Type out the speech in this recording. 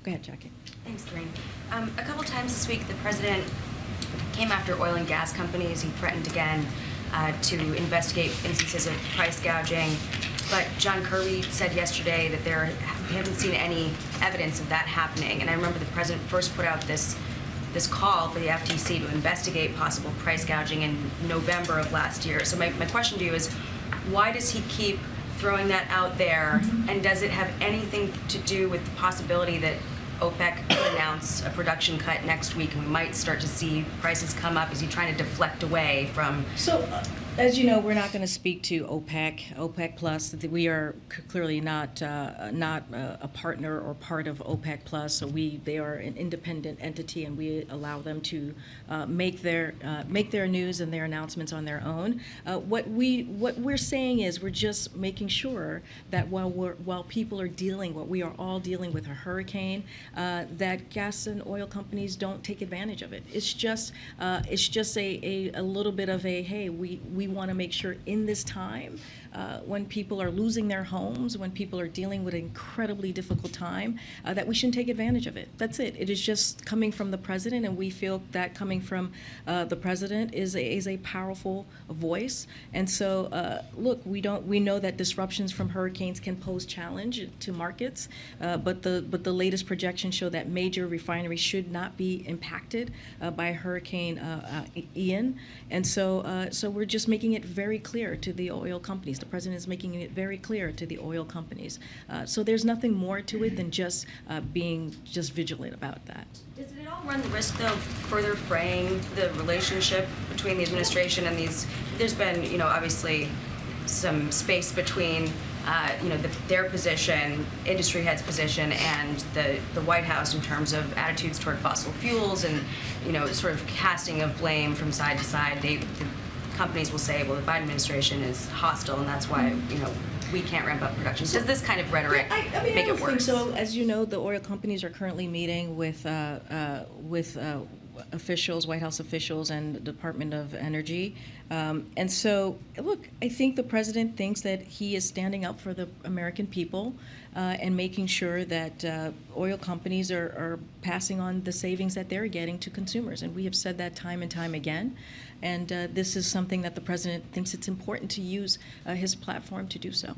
Go ahead, Jacqui. Thanks, Karine. A couple times this week, the president came after oil and gas companies. He threatened again to investigate instances of price gouging. But John Kirby said yesterday that he hadn't seen any evidence of that happening. And I remember the president first put out this call for the FTC to investigate possible price gouging in November of last year. So my question to you is, why does he keep throwing that out there? And does it have anything to do with the possibility that OPEC could announce a production cut next week and we might start to see prices come up? Is he trying to deflect away from... As you know, we're not going to speak to OPEC Plus. We are clearly not a partner or part of OPEC Plus. So they are an independent entity, and we allow them to make their news and their announcements on their own. What we're saying is we're just making sure that while people are we are all dealing with a hurricane, that gas and oil companies don't take advantage of it. It's just a little bit of a, hey, we want to make sure in this time when people are losing their homes, when people are dealing with an incredibly difficult time, that we shouldn't take advantage of it. That's it. It is just coming from the president, and we feel that coming from the president is a powerful voice. And so, look, we know that disruptions from hurricanes can pose challenge to markets, but the latest projections show that major refineries should not be impacted by Hurricane Ian. And so we're just making it very clear to the oil companies. The president is making it very clear to the oil companies. So there's nothing more to it than just being vigilant about that. Does it at all run the risk, though, of further fraying the relationship between the administration and these? There's been, obviously some space between, their position, industry head's position, and the White House in terms of attitudes toward fossil fuels and, sort of casting of blame from side to side. The companies will say, well, the Biden administration is hostile, and that's why, we can't ramp up production. Does this kind of rhetoric make it worse? I think so. As you know, the oil companies are currently meeting with officials, White House officials, and the Department of Energy. And so, look, I think the president thinks that he is standing up for the American people and making sure that oil companies are passing on the savings that they're getting to consumers. And we have said that time and time again. And this is something that the president thinks it's important to use his platform to do so.